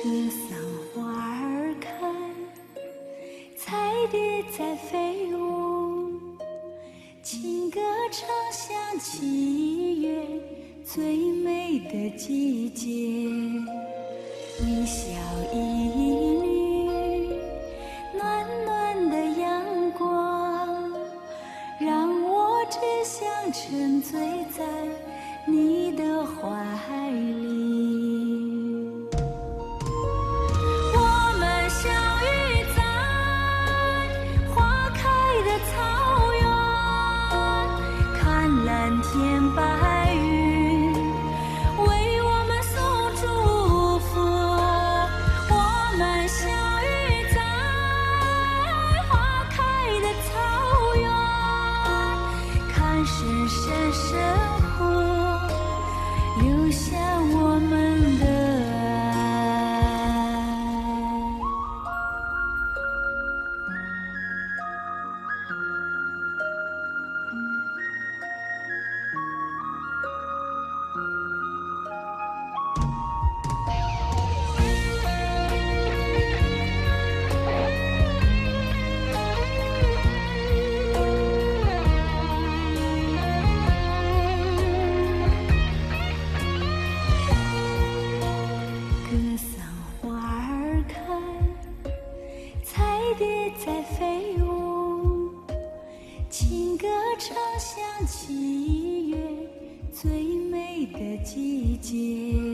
格桑花儿开，彩蝶在飞舞，情歌唱响七月最美的季节。你笑一缕暖暖的阳光，让我只想沉醉在你的怀里。我们相遇在花开的草原，看蓝天白云为我们送祝福。我们相遇在花开的草原，看深深深流向我们的格桑花儿开，彩蝶在飞舞，情歌唱响七月最美的季节。